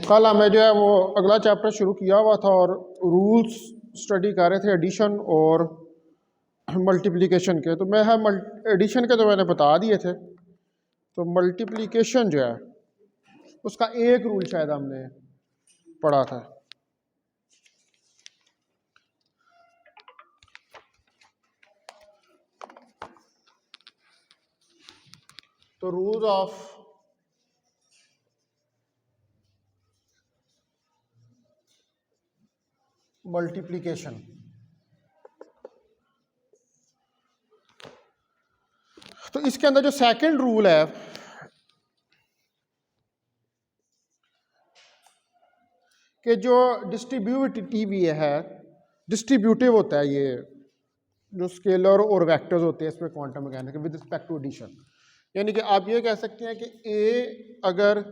कल हमें जो है वो अगला चैप्टर शुरू किया हुआ था और रूल्स स्टडी कर रहे थे एडिशन और मल्टीप्लिकेशन के। तो मैं एडिशन के तो मैंने बता दिए थे, तो मल्टीप्लिकेशन जो है उसका एक रूल शायद हमने पढ़ा था। तो रूल्स ऑफ मल्टीप्लिकेशन, तो इसके अंदर जो सेकंड रूल है कि जो डिस्ट्रीब्यूटिव होता है, ये जो स्केलर और वेक्टर्स होते हैं इसमें quantum mechanics with respect to addition, यानी कि आप ये कह सकते हैं कि ए अगर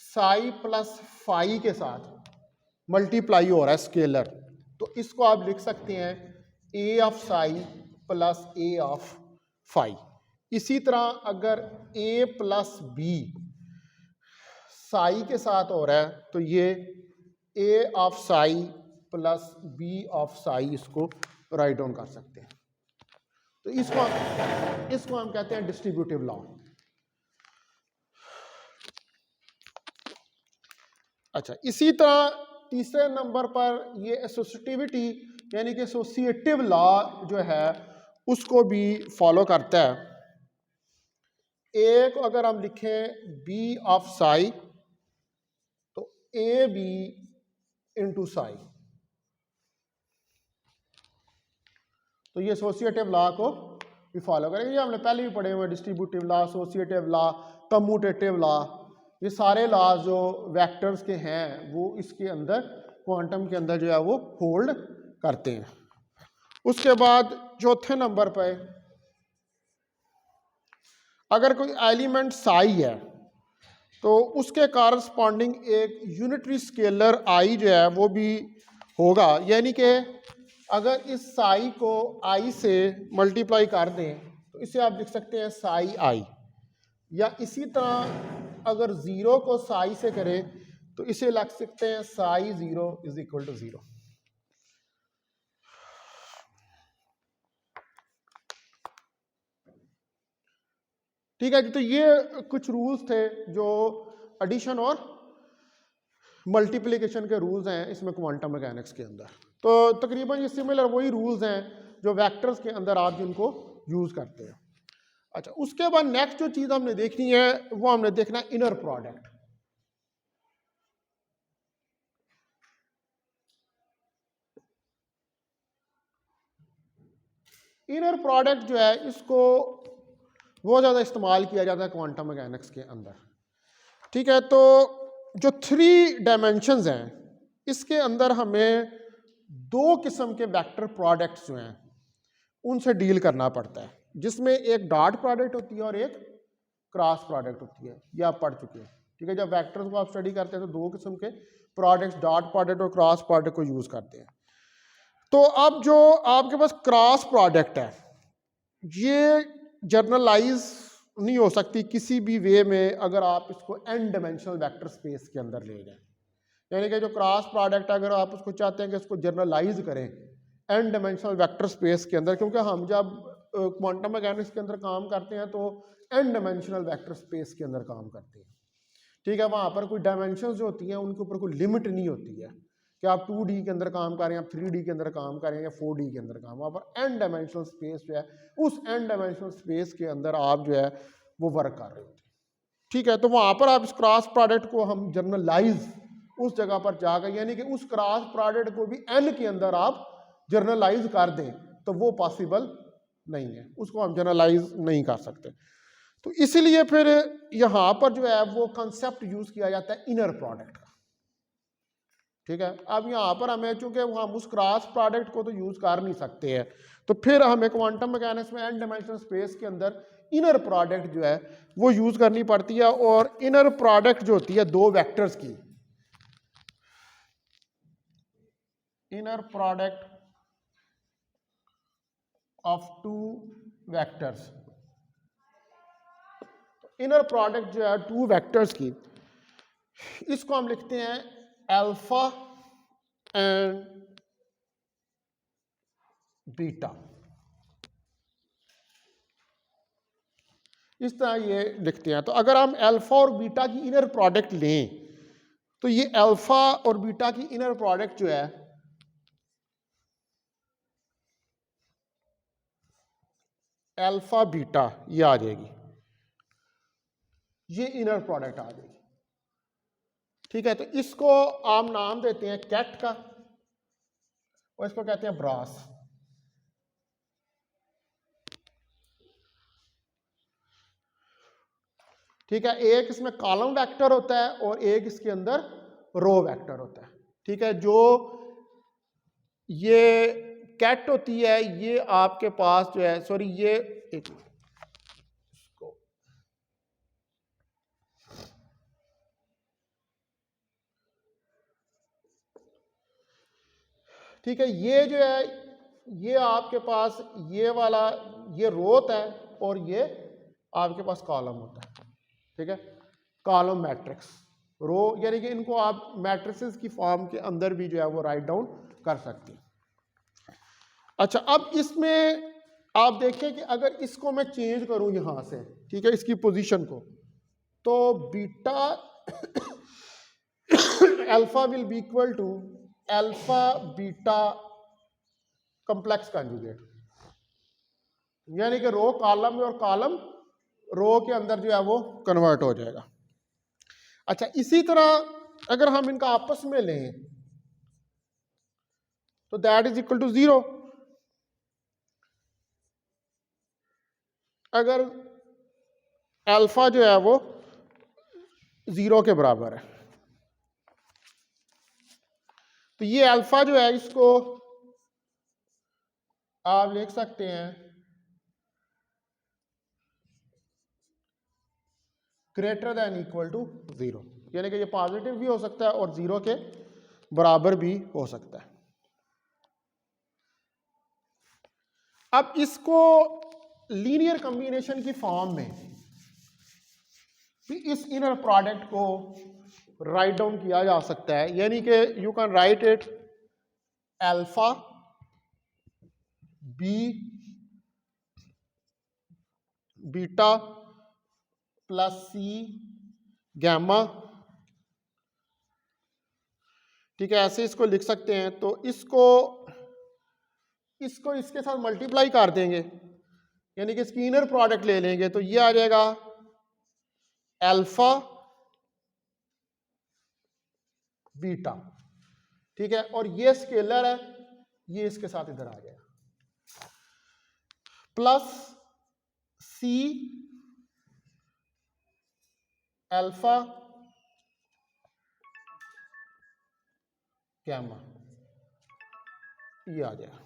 साई प्लस फाई के साथ मल्टीप्लाई हो रहा है स्केलर, तो इसको आप लिख सकते हैं a of psi plus a of phi. इसी तरह अगर ए प्लस बी साई के साथ हो रहा है तो ये a of psi plus b of psi इसको राइट डाउन कर सकते हैं। तो इसको हम कहते हैं डिस्ट्रीब्यूटिव लॉ। अच्छा, इसी तरह तीसरे नंबर पर ये एसोसिएटिविटी यानी कि एसोसिएटिव लॉ जो है उसको भी फॉलो करता है। ए को अगर हम लिखें बी ऑफ साई तो ए बी इंटू साई, तो ये एसोसिएटिव लॉ को भी फॉलो करेंगे। ये हमने पहले भी पढ़े हुए, distributive law, associative law, commutative law, ये सारे लॉज जो वेक्टर्स के हैं वो इसके अंदर क्वांटम के अंदर जो है वो होल्ड करते हैं। उसके बाद चौथे नंबर पे अगर कोई एलिमेंट साई है तो उसके कारस्पॉन्डिंग एक यूनिटरी स्केलर आई जो है वो भी होगा, यानी कि अगर इस साई को आई से मल्टीप्लाई कर दें तो इसे आप लिख सकते हैं साई आई, या इसी तरह अगर जीरो को साई से करें तो इसे लिख सकते हैं psi zero is equal to zero. ठीक है जी, तो ये कुछ रूल्स थे जो एडिशन और मल्टीप्लिकेशन के रूल्स हैं इसमें क्वांटम मैकेनिक्स के अंदर। तो तकरीबन ये सिमिलर वही रूल्स हैं जो वेक्टर्स के अंदर आप जिनको यूज करते हैं। अच्छा, उसके बाद नेक्स्ट जो चीज हमने देखनी है वो हमने देखना है इनर प्रोडक्ट। इनर प्रोडक्ट जो है इसको बहुत ज़्यादा इस्तेमाल किया जाता है क्वांटम मैकेनिक्स के अंदर। ठीक है, तो जो 3 डायमेंशंस हैं इसके अंदर हमें 2 किस्म के वेक्टर प्रोडक्ट्स जो हैं उनसे डील करना पड़ता है, जिसमें एक डॉट प्रोडक्ट होती है और एक क्रॉस प्रोडक्ट होती है। ये आप पढ़ चुके हैं। ठीक है, जब वेक्टर्स को आप स्टडी करते हैं तो 2 किस्म के प्रोडक्ट्स, डॉट प्रोडक्ट और क्रॉस प्रोडक्ट को यूज़ करते हैं। तो अब जो आपके पास क्रॉस प्रोडक्ट है ये जर्नलाइज नहीं हो सकती किसी भी वे में अगर आप इसको n डायमेंशनल वेक्टर स्पेस के अंदर ले जाएं। यानी कि जो क्रॉस प्रोडक्ट अगर आप उसको चाहते हैं कि इसको जर्नलाइज करें n डायमेंशनल वेक्टर स्पेस के अंदर, क्योंकि हम जब क्वांटम मैकेनिक्स के अंदर काम करते हैं तो n डायमेंशनल वेक्टर स्पेस के अंदर काम करते हैं। ठीक है, वहाँ पर कोई डायमेंशंस जो होती हैं उनके ऊपर कोई लिमिट नहीं होती है कि आप 2D के अंदर काम करें, आप 3D के अंदर काम करें या 4D के अंदर काम। वहाँ पर n डायमेंशनल स्पेस जो है उस n डायमेंशनल स्पेस के अंदर आप जो है वो वर्क कर रहे होते हैं। ठीक है, तो वहाँ पर आप इस क्रॉस प्रोडक्ट को हम जर्नलाइज उस जगह पर जाकर, यानी कि उस क्रॉस प्रोडक्ट को भी n के अंदर आप जर्नलाइज कर दें तो वो पॉसिबल नहीं है, उसको हम जर्नलाइज नहीं कर सकते। तो इसलिए फिर यहाँ पर जो है वो कंसेप्ट यूज किया जाता है इनर प्रोडक्ट का। ठीक है, अब यहाँ पर हमें चूंकि हम उस क्रॉस प्रोडक्ट को तो यूज कर नहीं सकते हैं, तो फिर हमें क्वांटम मैकेनिक्स में n डायमेंशनल स्पेस के अंदर इनर प्रोडक्ट जो है वो यूज करनी पड़ती है। और इनर प्रोडक्ट जो होती है दो वेक्टर्स की, inner product of two vectors, inner product जो है टू वेक्टर्स की, इसको हम लिखते हैं अल्फा एंड बीटा। इस तरह ये लिखते हैं। तो अगर हम अल्फा और बीटा की इनर प्रोडक्ट लें तो ये अल्फा और बीटा की इनर प्रोडक्ट जो है अल्फा बीटा ये आ जाएगी, ये इनर प्रोडक्ट आ जाएगी। ठीक है, तो इसको आप नाम देते हैं कैट का और इसको कहते हैं ब्रास। ठीक है, एक इसमें कॉलम वेक्टर होता है और एक इसके अंदर रो वेक्टर होता है। ठीक है, जो ये कैट होती है ये आपके पास जो है, सॉरी ये एक ठीक है, ये जो है ये आपके पास ये वाला ये रो होता है और ये आपके पास कॉलम होता है। ठीक है, कॉलम मैट्रिक्स रो, यानी कि इनको आप मैट्रिसेस की फॉर्म के अंदर भी जो है वो राइट डाउन कर सकते हैं। अच्छा, अब इसमें आप देखें कि अगर इसको मैं चेंज करूं यहां से, ठीक है, इसकी पोजीशन को, तो beta alpha will be equal to alpha beta complex conjugate, यानी कि रो कॉलम में और कॉलम रो के अंदर जो है वो कन्वर्ट हो जाएगा। अच्छा, इसी तरह अगर हम इनका आपस में लें तो दैट इज इक्वल टू 0। अगर अल्फा जो है वो 0 के बराबर है तो ये अल्फा जो है इसको आप लिख सकते हैं ग्रेटर देन इक्वल टू 0, यानी कि ये पॉजिटिव भी हो सकता है और 0 के बराबर भी हो सकता है। अब इसको लीनियर कॉम्बिनेशन की फॉर्म में भी इस इनर प्रोडक्ट को राइट डाउन किया जा सकता है, यानी कि you can write it alpha B beta plus C gamma. ठीक है, ऐसे इसको लिख सकते हैं। तो इसको इसके साथ मल्टीप्लाई कर देंगे, यानी कि इसकी इनर प्रोडक्ट ले लेंगे, तो ये आ जाएगा अल्फा बीटा। ठीक है, और ये स्केलर है, ये इसके साथ इधर आ जाएगा प्लस सी अल्फा गैमा, ये आ जाएगा।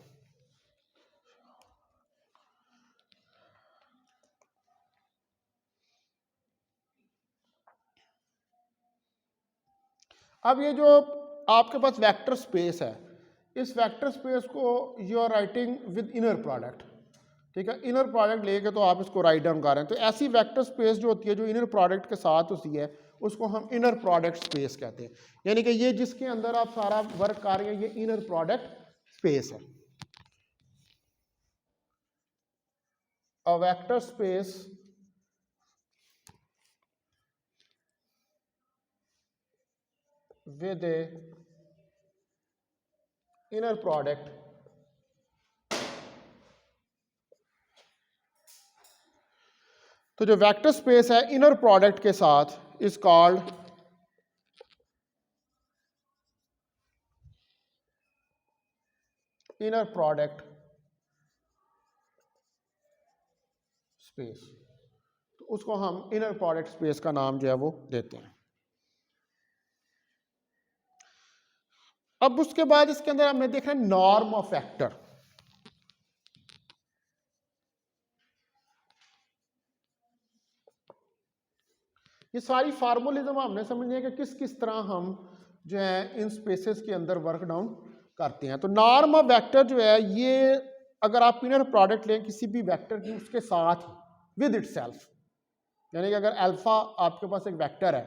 अब ये जो आपके पास वेक्टर स्पेस है, इस वेक्टर स्पेस को you are writing with inner product. ठीक है, इनर प्रोडक्ट लेके तो आप इसको राइट डाउन कर रहे हैं। तो ऐसी वेक्टर स्पेस जो होती है जो इनर प्रोडक्ट के साथ होती है उसको हम इनर प्रोडक्ट स्पेस कहते हैं, यानी कि ये जिसके अंदर आप सारा वर्क कर रहे हैं ये इनर प्रोडक्ट स्पेस है। A vector space with a inner product तो जो वेक्टर स्पेस है इनर प्रोडक्ट के साथ is called inner product space. तो उसको हम इनर प्रोडक्ट स्पेस का नाम जो है वो देते हैं। अब उसके बाद इसके अंदर हमने देखना है नॉर्म ऑफ वेक्टर। ये सारी फार्मूलिज्म हमने समझनी है कि किस किस तरह हम जो है इन स्पेसेस के अंदर वर्क डाउन करते हैं। तो नॉर्म ऑफ वेक्टर जो है ये अगर आप इनर प्रोडक्ट लें किसी भी वेक्टर की उसके साथ ही विद इटसेल्फ, यानी कि अगर अल्फा आपके पास एक वेक्टर है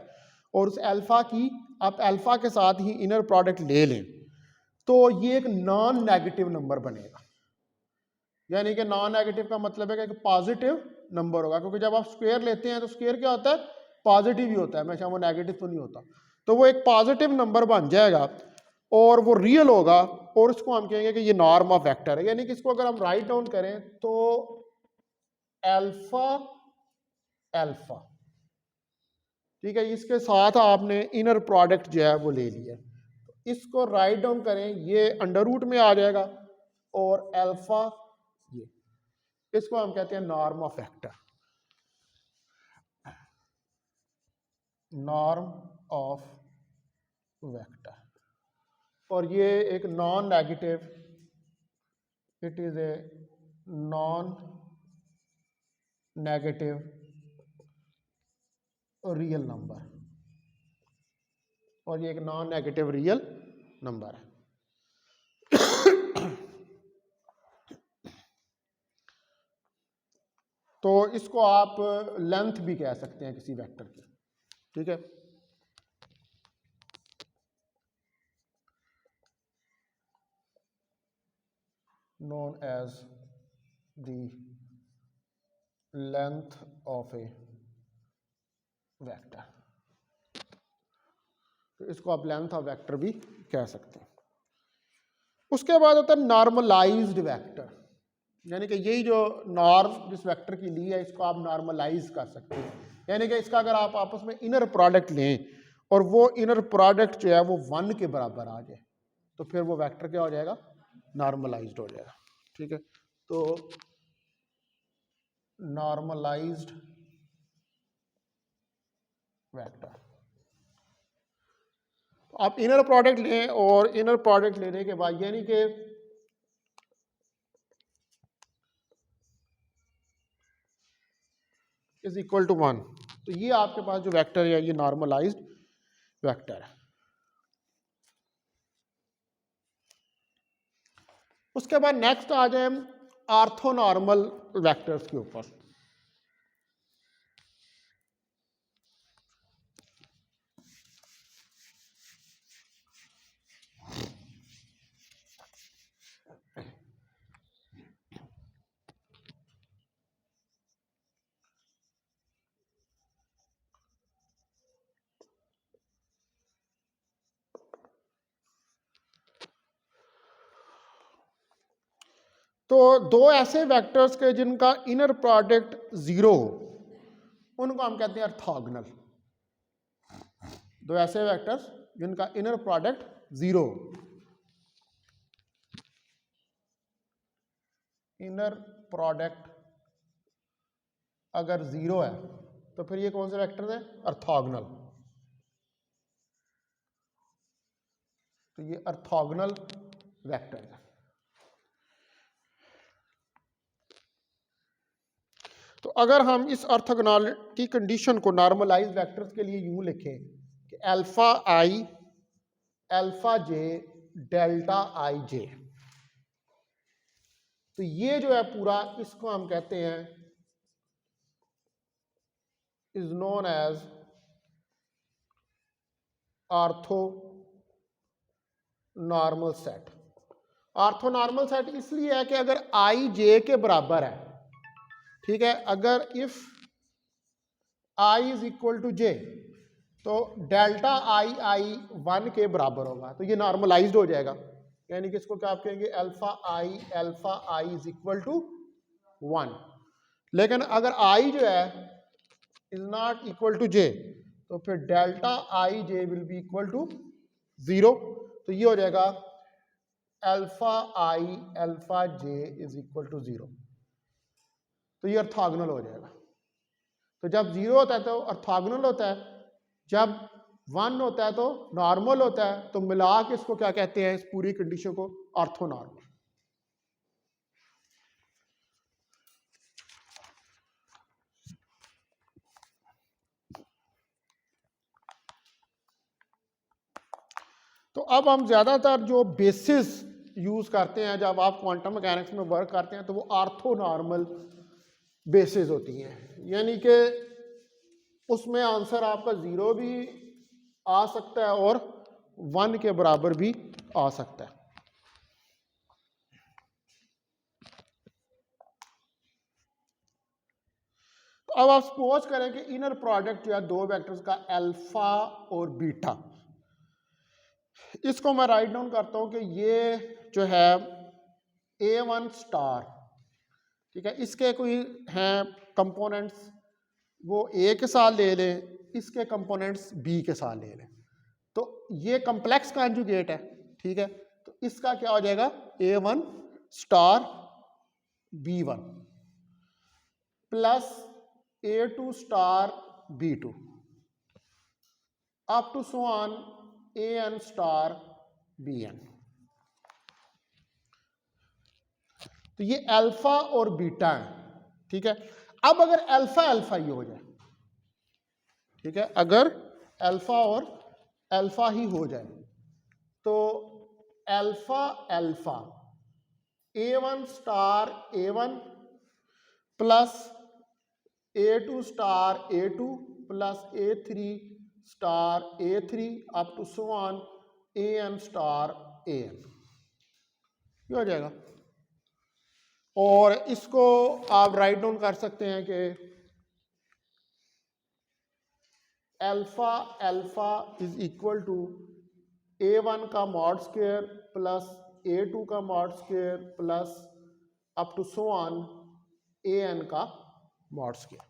और उस अल्फा की आप अल्फा के साथ ही इनर प्रोडक्ट ले लें तो ये एक नॉन नेगेटिव नंबर बनेगा। यानी कि नॉन नेगेटिव का मतलब है कि एक पॉजिटिव नंबर होगा, क्योंकि जब आप स्क्वायर लेते हैं तो स्क्वायर क्या होता है, पॉजिटिव ही होता है, हमेशा वो नेगेटिव तो नहीं होता। तो वो एक पॉजिटिव नंबर बन जाएगा और वो रियल होगा और इसको हम कहेंगे कि ये नॉर्म ऑफ वेक्टर है। यानी कि इसको अगर हम राइट डाउन करें तो अल्फा अल्फा, ठीक है, इसके साथ आपने इनर प्रोडक्ट जो है वो ले लिया, इसको राइट डाउन करें ये अंडर रूट में आ जाएगा और अल्फा ये, इसको हम कहते हैं norm of vector, norm of vector. और ये एक non negative, it is a non negative real number, और ये एक नॉन नेगेटिव रियल नंबर है। तो इसको आप लेंथ भी कह सकते हैं किसी वेक्टर की, ठीक है। known as the length of a vector, तो इसको आप लेंथ ऑफ वेक्टर भी कह सकते हैं। उसके बाद होता है नॉर्मलाइज्ड वेक्टर, यानी कि यही जो नॉर्म जिस वेक्टर की ली है इसको आप नॉर्मलाइज कर सकते हैं। यानी कि इसका अगर आप आपस में इनर प्रोडक्ट लें और वो इनर प्रोडक्ट जो है वो 1 के बराबर आ जाए तो फिर वो वेक्टर क्या हो जाएगा, नॉर्मलाइज्ड हो जाएगा, ठीक है। तो नॉर्मलाइज्ड वेक्टर, आप इनर प्रोडक्ट लें और इनर प्रोडक्ट लेने के बाद यानी कि इज इक्वल टू 1, तो ये आपके पास जो वेक्टर है ये नॉर्मलाइज्ड वेक्टर है। उसके बाद नेक्स्ट आ जाए ऑर्थोनॉर्मल वेक्टर्स के ऊपर। तो दो ऐसे वेक्टर्स के जिनका इनर प्रोडक्ट 0 हो उनको हम कहते हैं ऑर्थोगोनल। दो ऐसे वेक्टर्स जिनका इनर प्रोडक्ट 0 हो, इनर प्रोडक्ट अगर 0 है तो फिर ये कौन से वेक्टर है, ऑर्थोगोनल। तो ये ऑर्थोगोनल वेक्टर है। तो अगर हम इस ऑर्थोगोनैलिटी कंडीशन को नॉर्मलाइज वेक्टर्स के लिए यूं लिखें कि alpha i alpha j delta I j, तो ये जो है पूरा इसको हम कहते हैं is known as orthonormal set. Orthonormal set इसलिए है कि अगर आई जे के बराबर है, ठीक है, अगर if i is equal to जे तो डेल्टा आई आई 1 के बराबर होगा, तो ये नॉर्मलाइज्ड हो जाएगा। यानी कि इसको क्या आप कहेंगे, alpha I is equal to 1। लेकिन अगर आई जो है इज नॉट इक्वल टू जे तो फिर delta I J will be equal to 0। तो ये हो जाएगा alpha J is equal to 0। तो ये ऑर्थोगोनल हो जाएगा। तो जब 0 होता है तो ऑर्थोगोनल होता है, जब 1 होता है तो नॉर्मल होता है, तो मिला के इसको क्या कहते हैं, इस पूरी कंडीशन को ऑर्थोनॉर्मल। तो अब हम ज़्यादातर जो बेसिस यूज़ करते हैं जब आप क्वांटम मैकेनिक्स में वर्क करते हैं, तो वो ऑर्थोनॉर्मल बेसिस होती हैं, यानी कि उसमें आंसर आपका 0 भी आ सकता है और 1 के बराबर भी आ सकता है। तो अब आप सपोज करें कि इनर प्रोडक्ट जो है दो वेक्टर्स का अल्फा और बीटा, इसको मैं राइट डाउन करता हूं कि ये जो है A1 स्टार, ठीक है, इसके कोई हैं कंपोनेंट्स, वो A के साथ ले लें, इसके कंपोनेंट्स B के साथ ले लें, तो ये कम्प्लेक्स कॉन्जुगेट है, ठीक है। तो इसका क्या हो जाएगा, A1 star B1 plus A2 star B2 up to so on AN star BN। तो ये अल्फा और बीटा है, ठीक है। अब अगर अल्फा अल्फा ही हो जाए, ठीक है, अगर अल्फा और अल्फा ही हो जाए, तो alpha alpha A1 star A1 plus A2 star A2 plus A3 star A3 up to so on AN star AN, ये हो जाएगा। और इसको आप राइट डाउन कर सकते हैं कि alpha alpha is equal to A1 का मॉड स्क्वायर प्लस A2 का mod square plus up to so on AN का मॉड स्क्वायर।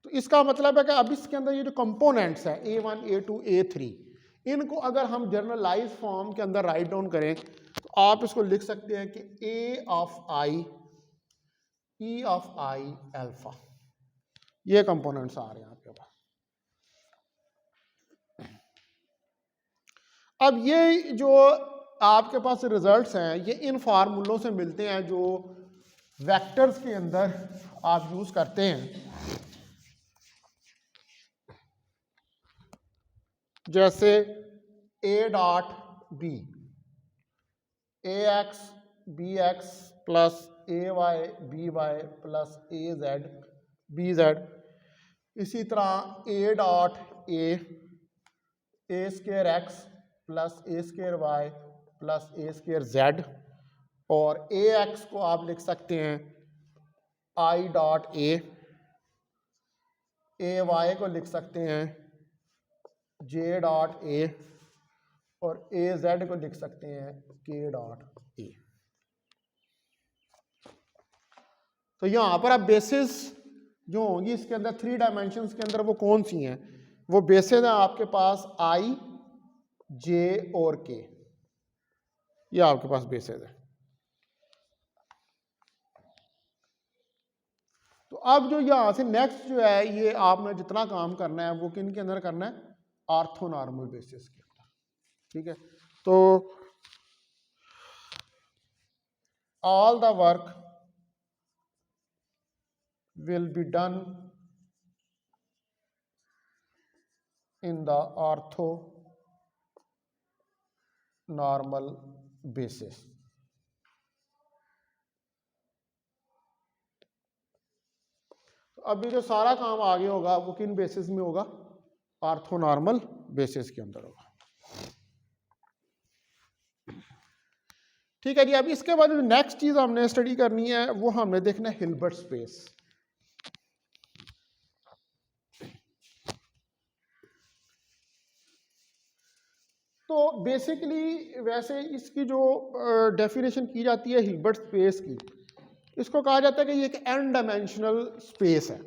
तो इसका मतलब है कि अब इसके अंदर ये जो कंपोनेंट्स है A1 A2 A3, इनको अगर हम जनरलाइज फॉर्म के अंदर राइट डाउन करें, तो आप इसको लिख सकते हैं कि A of I E of I alpha, ये कंपोनेंट्स आ रहे हैं आपके पास। अब ये जो आपके पास रिजल्ट्स हैं, ये इन फार्मूलों से मिलते हैं जो वेक्टर्स के अंदर आप यूज करते हैं, जैसे A dot B AX BX plus AY BY plus AZ BZ, इसी तरह A dot A square X plus A square Y plus A square Z, और AX को आप लिख सकते हैं I डॉट AY को लिख सकते हैं J डॉट A, और AZ को लिख सकते हैं K डॉट A। तो यहाँ पर अब बेसिस जो होंगी इसके अंदर 3 डायमेंशंस के अंदर वो कौन सी हैं, वो बेसिस हैं आपके पास I J और K, ये आपके पास बेसिस है। तो अब जो यहाँ से नेक्स्ट जो है, ये आपने जितना काम करना है वो किन के अंदर करना है, ऑर्थोनॉर्मल बेसिस के अंदर, ठीक है। तो all the work will be done in the orthonormal basis। तो अभी जो सारा काम आगे होगा वो किन बेसिस में होगा, ऑर्थोनॉर्मल बेसिस के अंदर होगा, ठीक है जी। अब इसके बाद जो नेक्स्ट चीज हमने स्टडी करनी है वो हमने देखना है हिल्बर्ट स्पेस। तो बेसिकली वैसे इसकी जो डेफिनेशन की जाती है हिल्बर्ट स्पेस की, इसको कहा जाता है कि ये एक एन डायमेंशनल स्पेस है।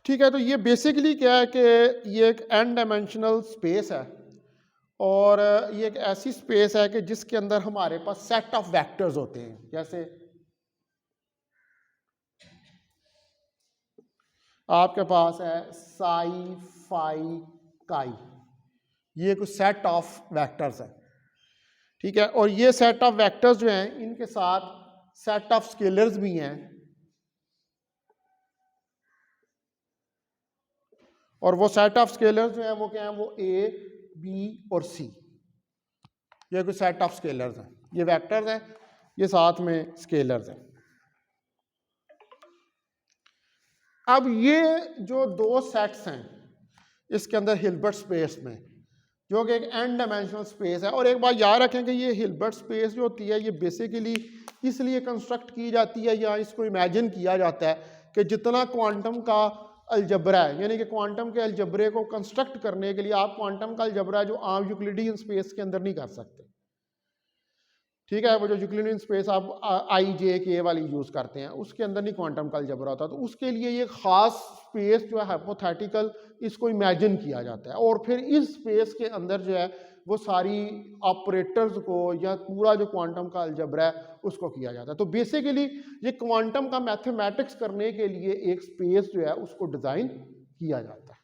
ठीक है, तो ये बेसिकली क्या है कि ये एक n डायमेंशनल स्पेस है और ये एक ऐसी स्पेस है कि जिसके अंदर हमारे पास सेट ऑफ वेक्टर्स होते हैं, जैसे आपके पास है साई फाई काई, ये कुछ सेट ऑफ वेक्टर्स है। ठीक है, और ये सेट ऑफ वेक्टर्स जो हैं इनके साथ सेट ऑफ स्केलर्स भी हैं, और वो सेट ऑफ स्केलर्स जो हैं वो क्या हैं, वो ए बी और सी, ये कुछ सेट ऑफ स्केलर्स हैं। ये वेक्टर्स हैं, ये साथ में स्केलर्स हैं। अब ये जो दो सेट्स हैं इसके अंदर हिल्बर्ट स्पेस में, जो कि एक n डायमेंशनल स्पेस है, और एक बात याद रखें कि ये हिल्बर्ट स्पेस जो होती है ये बेसिकली इसलिए कंस्ट्रक्ट की जाती है या इसको इमेजिन किया जाता है कि जितना क्वांटम का अलजबरा है, यानी कि क्वांटम के अलजबरे को कंस्ट्रक्ट करने के लिए आप क्वांटम का अलजबरा जो आम यूक्लिडियन स्पेस के अंदर नहीं कर सकते। ठीक है, वो जो यूक्लिडियन स्पेस आप आई जे के वाली यूज़ करते हैं उसके अंदर नहीं क्वांटम का अलजबरा होता, तो उसके लिए ये ख़ास स्पेस जो है हाइपोथेटिकल इसको इमेजिन किया जाता है, और फिर इस स्पेस के अंदर जो है वो सारी ऑपरेटर्स को या पूरा जो क्वांटम का अलजबरा है उसको किया जाता है। तो बेसिकली ये क्वांटम का मैथमेटिक्स करने के लिए एक स्पेस जो है उसको डिज़ाइन किया जाता है।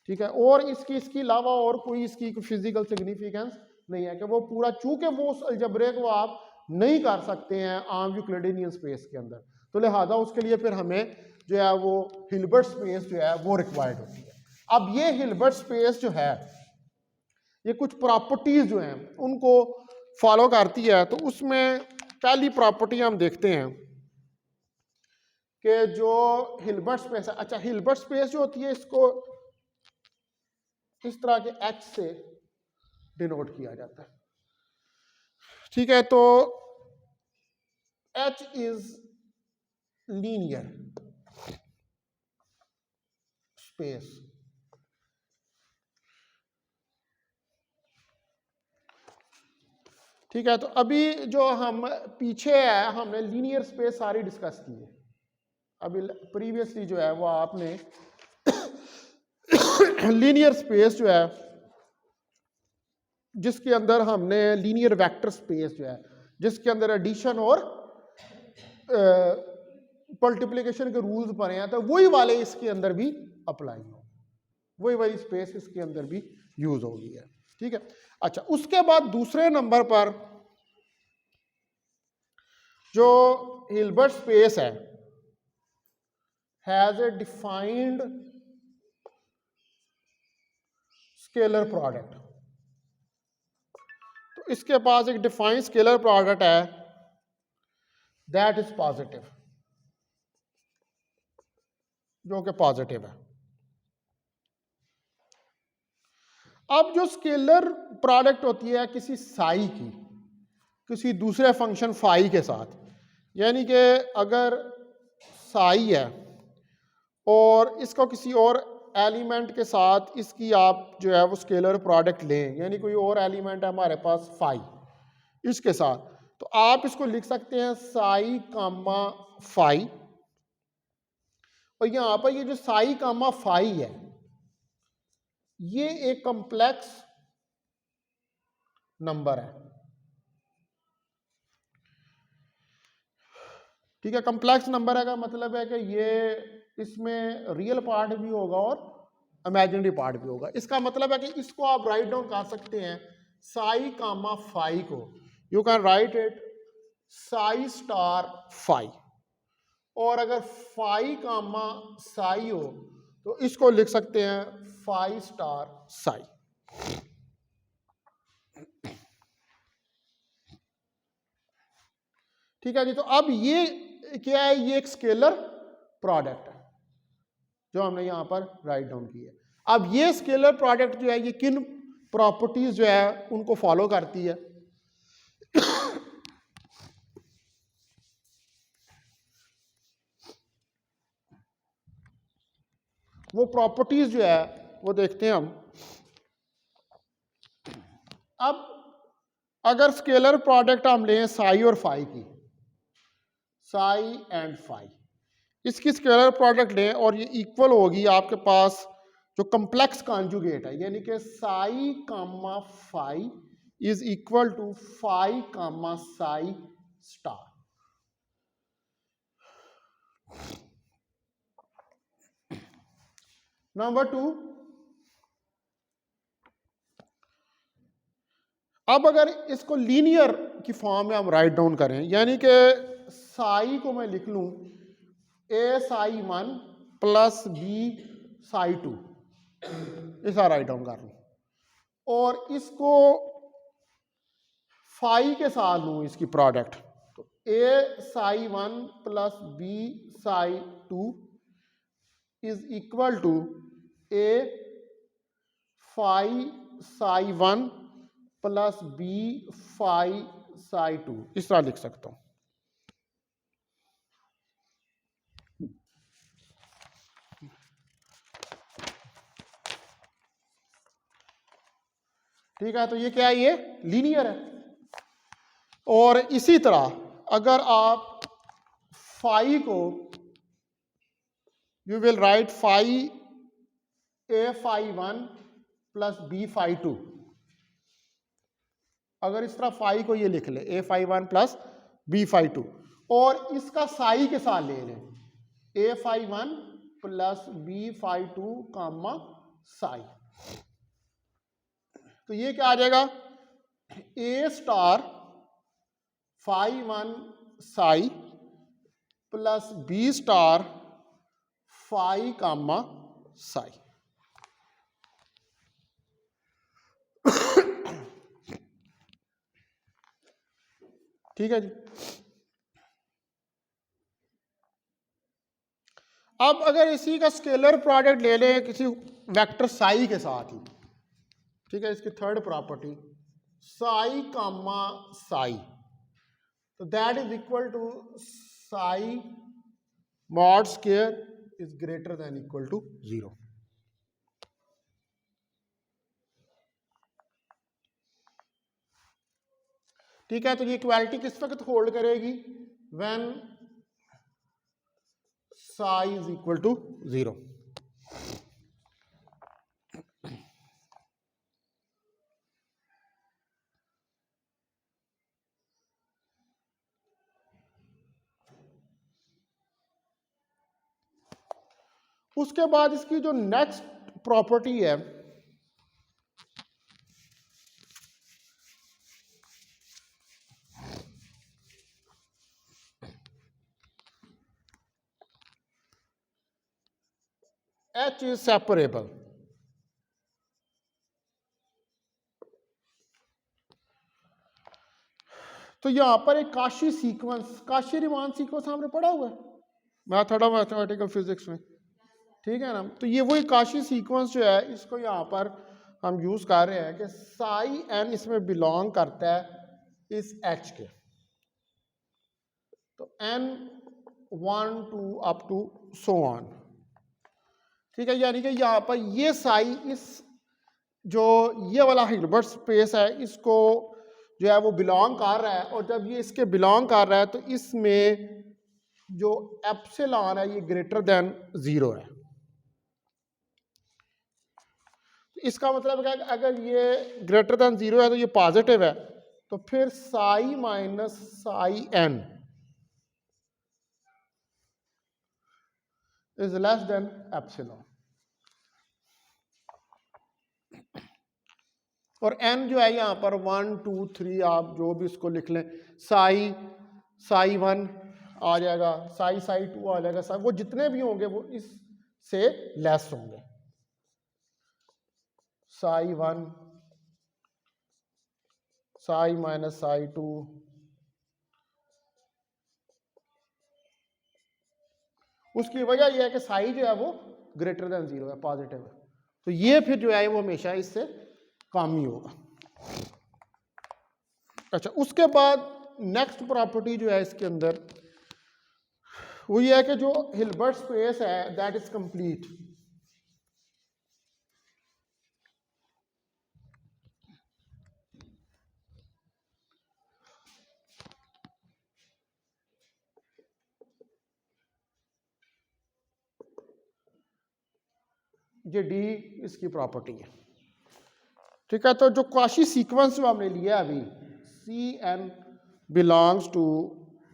ठीक है, और इसके अलावा और कोई इसकी फिजिकल सिग्निफिकेंस नहीं है कि वो पूरा, चूंकि वो उस अलजबरे को आप नहीं कर सकते हैं आम यूक्लिडियन स्पेस के अंदर, तो लिहाजा उसके लिए फिर हमें जो है वो हिल्बर्ट स्पेस जो है वो रिक्वायर्ड होती है। अब ये हिल्बर्ट स्पेस जो है ये कुछ प्रॉपर्टीज जो हैं उनको फॉलो करती है। तो उसमें पहली प्रॉपर्टी हम देखते हैं कि जो हिल्बर्ट स्पेस है, अच्छा हिल्बर्ट स्पेस जो होती है इसको इस तरह के H से डिनोट किया जाता है। ठीक है, तो H इज लीनियर स्पेस। ठीक है, तो अभी जो हम पीछे है हमने लीनियर स्पेस सारी डिस्कस की है। अभी प्रीवियसली जो है वो आपने लीनियर स्पेस जो है जिसके अंदर हमने लीनियर वेक्टर स्पेस जो है जिसके अंदर एडिशन और मल्टीप्लिकेशन के रूल्स पढ़े हैं, तो वही वाले इसके अंदर भी अप्लाई हो, वही वाली स्पेस इसके अंदर भी यूज होगी है। ठीक है, अच्छा उसके बाद दूसरे नंबर पर जो हिल्बर्ट स्पेस है has a defined scalar product. तो इसके पास एक डिफाइंड स्केलर प्रोडक्ट है दैट इज पॉजिटिव, जो कि पॉजिटिव है। अब जो स्केलर प्रोडक्ट होती है किसी साई की किसी दूसरे फंक्शन फाई के साथ, यानी कि अगर साई है और इसको किसी और एलिमेंट के साथ इसकी आप जो है वो स्केलर प्रोडक्ट लें, यानी कोई और एलिमेंट है हमारे पास फाई इसके साथ, तो आप इसको लिख सकते हैं साई कामा फाई, और यहां पर ये जो साई कामा फाई है ये एक कॉम्प्लेक्स नंबर है। ठीक है, कॉम्प्लेक्स नंबर है का मतलब है कि ये इसमें रियल पार्ट भी होगा और इमेजिनरी पार्ट भी होगा। इसका मतलब है कि इसको आप राइट डाउन कर सकते हैं साई कामा फाई को, you can write it psi star phi, और अगर फाई कामा साई हो तो इसको लिख सकते हैं फाई स्टार साई। ठीक है जी, तो अब ये क्या है, ये एक स्केलर प्रोडक्ट है जो हमने यहां पर राइट डाउन की है। अब ये स्केलर प्रोडक्ट जो है ये किन प्रॉपर्टीज जो है उनको फॉलो करती है। वो प्रॉपर्टीज जो है वो देखते हैं हम। अब अगर स्केलर प्रोडक्ट हम लें साई और फाई की, साई एंड फाई, इसकी स्केलर प्रोडक्ट लें और ये इक्वल होगी आपके पास जो कम्प्लेक्स कॉन्जुगेट है, यानी कि psi comma phi is equal to phi comma psi star. Number 2, अब अगर इसको लीनियर की फॉर्म में हम राइट डाउन करें, यानी कि साई को मैं लिख लूं ए साई 1 प्लस बी साई 2, ऐसा राइट डाउन कर लूं, और इसको फाई के साथ लूं इसकी प्रोडक्ट, तो a psi 1 plus b psi 2 is equal to a phi psi 1 plus b phi psi 2, इस तरह लिख सकता हूं। ठीक है, तो ये क्या है, ये लीनियर है। और इसी तरह अगर आप फाई को, you will write phi a phi 1 plus b phi 2, अगर इस तरह फाई को ये लिख ले a phi 1 plus b phi 2, और इसका साई के साथ ले लें a phi 1 plus b phi 2 comma psi, तो ये क्या आ जाएगा, a star phi 1 psi plus b star phi comma psi. ठीक है जी। अब अगर इसी का स्केलर प्रोडक्ट ले लें किसी वेक्टर साई के साथ ही, ठीक है, इसकी third property psi comma psi, तो that is equal to psi mod square is greater than equal to 0। ठीक है, तो ये इक्वालिटी किस वक्त होल्ड करेगी, when psi is equal to 0। उसके बाद इसकी जो नेक्स्ट प्रॉपर्टी है, H इज सेपरेबल। तो यहां पर एक Cauchy sequence, Cauchy Riemann sequence हमने पढ़ा हुआ है मैथमेटिकल फिजिक्स में, ठीक है ना। तो ये वही काशी सीक्वेंस जो है, इसको यहाँ पर हम यूज कर रहे हैं कि साई एन इसमें बिलोंग करता है इस एच के, तो N 1 2 up to so on. ठीक है, यानी कि यहाँ पर ये साई इस जो ये वाला हिल्बर्ट स्पेस है इसको जो है वो बिलोंग कर रहा है, और जब ये इसके बिलोंग कर रहा है तो इसमें जो एप्सिलॉन है ये ग्रेटर देन 0 है। इसका मतलब है कि अगर ये ग्रेटर देन 0 है तो ये पॉजिटिव है, तो फिर psi minus psi N is less than epsilon, और n जो है यहाँ पर 1 2 3 आप जो भी इसको लिख लें, साई 1 आ जाएगा, साई 2 आ जाएगा, वो जितने भी होंगे वो इससे लेस होंगे, साई 1 साई माइनस साई 2, उसकी वजह यह है कि साई जो है वो ग्रेटर देन 0 है, पॉजिटिव है, तो ये फिर जो है वो हमेशा इससे कम ही होगा। अच्छा, उसके बाद नेक्स्ट प्रॉपर्टी जो है इसके अंदर वो ये है कि जो हिल्बर्ट स्पेस है दैट इज कंप्लीट। ये डी इसकी प्रॉपर्टी है। ठीक है, तो जो क्वाशी सीक्वेंस जो हमने लिया अभी C N belongs to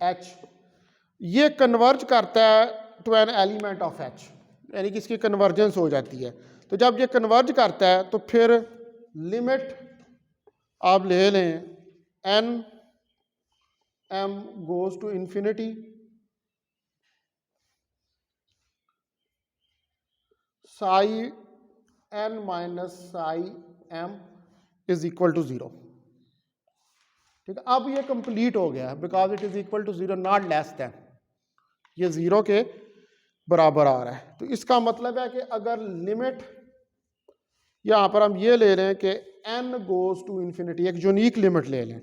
H, ये कन्वर्ज करता है to an element of H, यानी कि इसकी कन्वर्जेंस हो जाती है। तो जब ये कन्वर्ज करता है तो फिर लिमिट आप ले लें N M goes to infinity psi N minus psi M is equal to 0। ठीक है, अब ये कंप्लीट हो गया because it is equal to 0 not less than, ये 0 के बराबर आ रहा है। तो इसका मतलब है कि अगर लिमिट यहां पर हम ये ले लें कि n गोज टू इंफिनिटी, एक यूनिक लिमिट ले लें,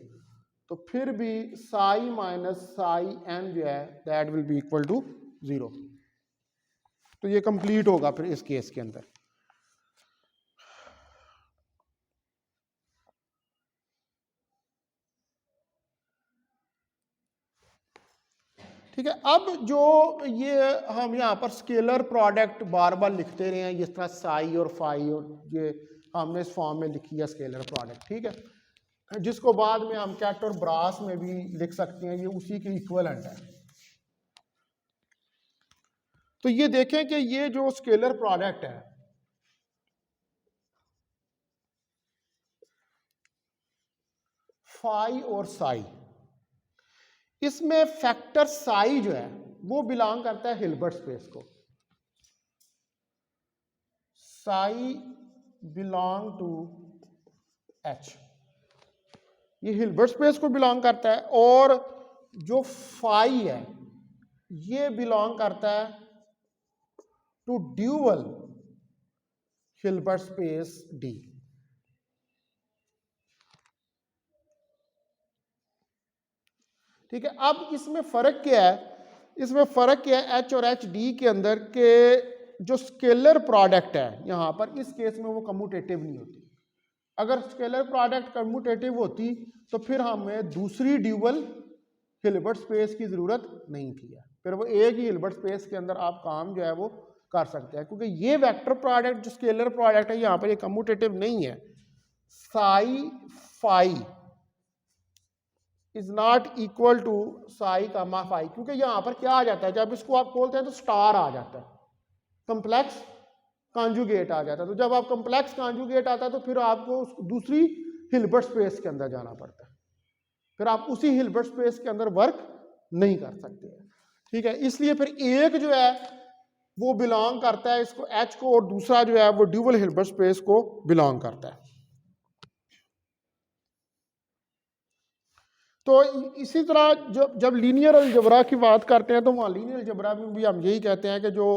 तो फिर भी साई माइनस साई एन जो है that will be equal to 0। तो ये कंप्लीट होगा फिर इस केस के अंदर। ठीक है, अब जो ये हम यहाँ पर स्केलर प्रोडक्ट बार बार लिखते रहे हैं, जिस तरह साई और फाई, और ये हमने इस फॉर्म में लिखी है स्केलर प्रोडक्ट। ठीक है, जिसको बाद में हम कैट और ब्रास में भी लिख सकते हैं, ये उसी के इक्विवेलेंट है। तो ये देखें कि ये जो स्केलर प्रोडक्ट है फाई और साई, इसमें फैक्टर साई जो है वो बिलोंग करता है हिल्बर्ट स्पेस को। साई बिलोंग टू एच, ये हिल्बर्ट स्पेस को बिलोंग करता है, और जो फाई है ये बिलोंग करता है to dual Hilbert space D. ठीक है, अब इसमें फर्क क्या है, इसमें फर्क क्या है एच और एच डी के अंदर के जो स्केलर प्रोडक्ट है यहां पर, इस केस में वो कम्यूटेटिव नहीं होती। अगर स्केलर प्रोडक्ट कम्यूटेटिव होती तो फिर हमें दूसरी ड्यूअल हिल्बर्ट स्पेस की जरूरत नहीं थी, फिर वो एक ही हिल्बर्ट स्पेस के अंदर आप काम जो है वो कर सकते हैं, क्योंकि ये वेक्टर प्रोडक्ट जो स्केलर प्रोडक्ट है यहां पर ये कम्यूटेटिव नहीं है। Psi phi is not equal to psi comma phi, क्योंकि यहां पर क्या आ जाता है, जब इसको आप खोलते हैं तो स्टार आ जाता है, कॉम्प्लेक्स कॉन्जुगेट आ जाता है। तो जब आप कॉम्प्लेक्स कॉन्जुगेट आता है तो फिर आपको दूसरी हिल्बर्ट स्पेस के अंदर जाना पड़ता है, फिर आप उसी हिल्बर्ट स्पेस के अंदर वर्क नहीं कर सकते। ठीक है, इसलिए फिर एक जो है वो बिलोंग करता है इसको एच को, और दूसरा जो है वो ड्यूअल हिल्बर्ट स्पेस को बिलोंग करता है। तो इसी तरह जब लीनियर अलजेब्रा की बात करते हैं तो वहाँ लीनियर अलजेब्रा में भी हम यही कहते हैं कि जो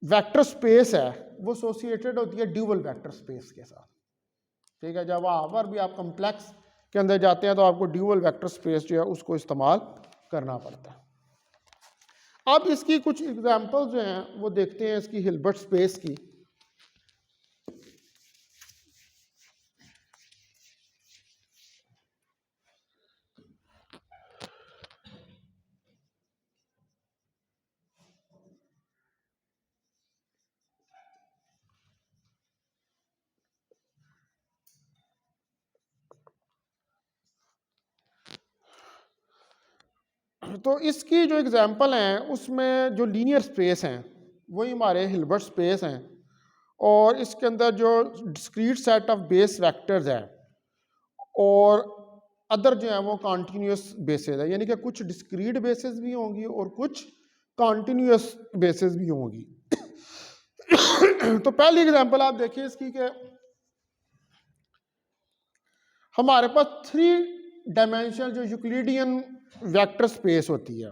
वेक्टर स्पेस है वो एसोसिएटेड होती है ड्यूअल वेक्टर स्पेस के साथ। ठीक है, जब वहाँ पर भी आप कम्प्लेक्स के अंदर जाते हैं तो आपको ड्यूअल वेक्टर स्पेस जो है उसको इस्तेमाल करना पड़ता है। अब इसकी कुछ एग्जाम्पल्स जो हैं वो देखते हैं इसकी हिल्बर्ट स्पेस की। तो इसकी जो एग्जांपल हैं उसमें जो लीनियर स्पेस हैं वही हमारे हिल्बर्ट स्पेस हैं, और इसके अंदर जो discrete set of base vectors है और अदर जो है वो कॉन्टीन्यूस बेसिस है, यानी कि कुछ डिस्क्रीट बेसिस भी होंगी और कुछ कॉन्टीन्यूस बेसिस भी होंगी। तो पहली एग्जांपल आप देखिए इसकी कि हमारे पास 3 डायमेंशनल जो यूक्लिडियन वेक्टर स्पेस होती है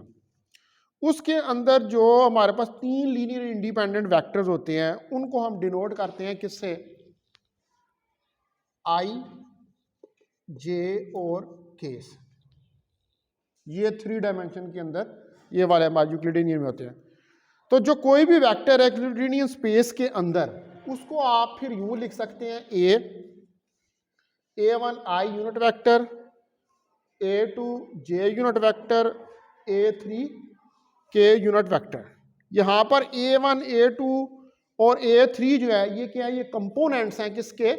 उसके अंदर जो हमारे पास 3 लीनियर इंडिपेंडेंट वेक्टर्स होते हैं उनको हम डिनोट करते हैं किससे, आई जे और के से। ये 3 डायमेंशन के अंदर ये वाले हमारे यूक्लिडियन में होते हैं। तो जो कोई भी वेक्टर है यूक्लिडियन स्पेस के अंदर उसको आप फिर यूं लिख सकते हैं A1 I unit vector, A2 J unit vector, A3 के यूनिट वेक्टर। यहाँ पर A1 A2 और A3 जो है ये क्या है, ये कंपोनेंट्स हैं किसके,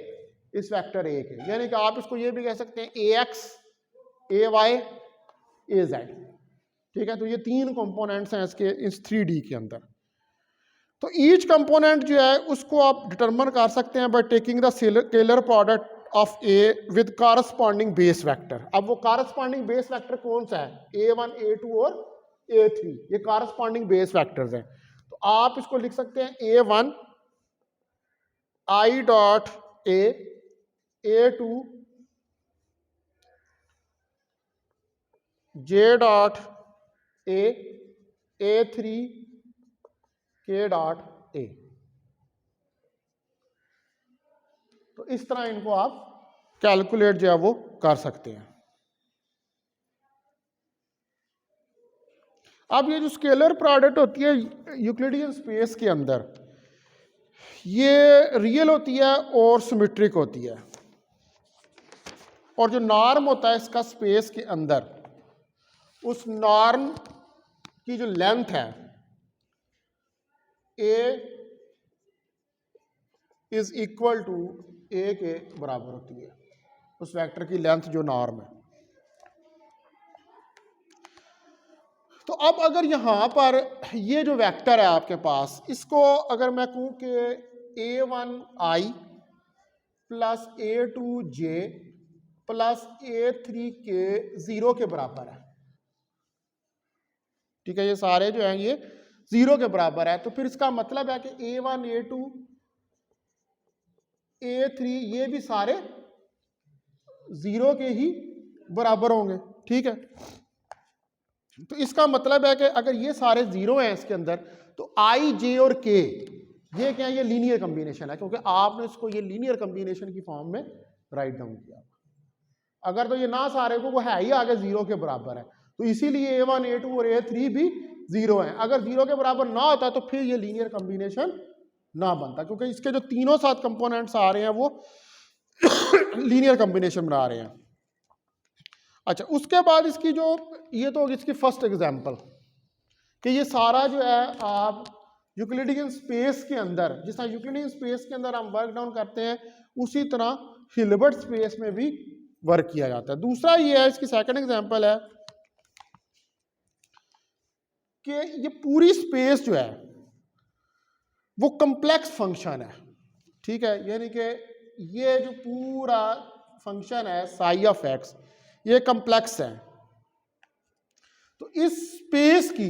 इस वेक्टर A के। यानी कि आप इसको ये भी कह सकते हैं AX, AY, AZ। ठीक है, तो ये 3 कंपोनेंट्स हैं इसके इस 3D के अंदर। तो ईच कंपोनेंट जो है उसको आप डिटरमिन कर सकते हैं by taking the scalar product of A with corresponding base vector. अब वो कॉरस्पॉन्डिंग बेस वेक्टर कौन सा है, A1, A2 और A3, ये कॉरस्पॉन्डिंग बेस वेक्टर्स हैं। तो आप इसको लिख सकते हैं A1 I dot A, A2 J dot A, A3 K dot A। तो इस तरह इनको आप कैलकुलेट जो है वो कर सकते हैं। अब ये जो स्केलर प्रोडक्ट होती है यूक्लिडियन स्पेस के अंदर, ये रियल होती है और सिमेट्रिक होती है। और जो नॉर्म होता है इसका स्पेस के अंदर, उस नॉर्म की जो लेंथ है A is equal to A के बराबर होती है, उस वेक्टर की लेंथ जो नॉर्म है। तो अब अगर यहां पर ये जो वेक्टर है आपके पास, इसको अगर मैं कहूं कि A1I plus A2J plus A3K 0 के बराबर है, ठीक है, ये सारे जो हैं ये 0 के बराबर है, तो फिर इसका मतलब है कि A1, A2, A3 ये भी सारे 0 के ही बराबर होंगे। ठीक है, तो इसका मतलब है कि अगर ये सारे 0 हैं इसके अंदर, तो I, J और K ये क्या है, ये लीनियर कॉम्बिनेशन है, क्योंकि आपने इसको ये लीनियर कॉम्बिनेशन की फॉर्म में राइट डाउन किया। अगर तो ये ना सारे को वो है ही आगे 0 के बराबर है, तो इसीलिए A1, A2 और A3 भी 0 हैं। अगर 0 के बराबर ना होता तो फिर ये लीनियर कॉम्बिनेशन ना बनता, क्योंकि इसके जो तीनों साथ कंपोनेंट्स आ रहे हैं वो लीनियर कॉम्बिनेशन बना रहे हैं। अच्छा, उसके बाद इसकी जो ये तो होगी इसकी फर्स्ट एग्जांपल कि ये सारा जो है आप यूक्लिडियन स्पेस के अंदर, जिस तरह यूक्लिडियन स्पेस के अंदर हम वर्क डाउन करते हैं, उसी तरह हिल्बर्ट स्पेस में भी वर्क किया जाता है। दूसरा ये है, इसकी सेकंड एग्जांपल है कि ये पूरी स्पेस जो है वो कॉम्प्लेक्स फंक्शन है। ठीक है, यानी कि ये जो पूरा फंक्शन है साई ऑफ एक्स, ये कॉम्प्लेक्स है। तो इस स्पेस की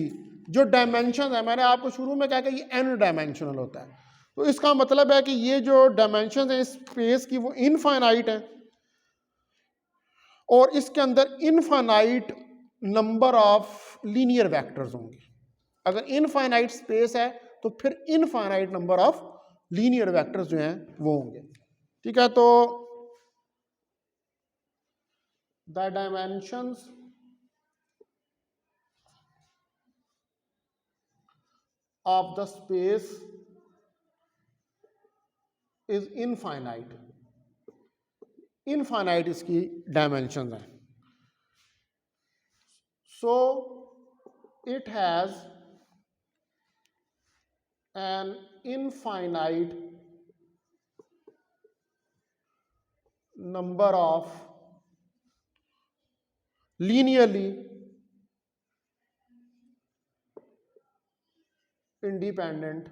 जो डायमेंशन है, मैंने आपको शुरू में कहा कि ये n डायमेंशनल होता है, तो इसका मतलब है कि ये जो डायमेंशन है इस स्पेस की वो इनफाइनाइट है, और इसके अंदर infinite number of linear vectors होंगे। अगर इनफाइनाइट स्पेस है तो फिर infinite number of linear vectors जो हैं वो होंगे। ठीक है, तो the dimensions of the space is infinite, infinite इसकी डायमेंशंस हैं। So it has an infinite number of linearly independent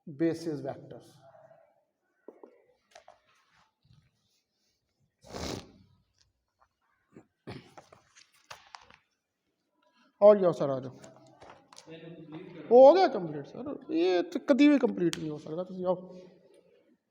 basis vectors। और जाओ सर, आ जाओ, हो गया कंप्लीट सर, ये तो कभी भी कंप्लीट नहीं हो सकता, तुम आओ।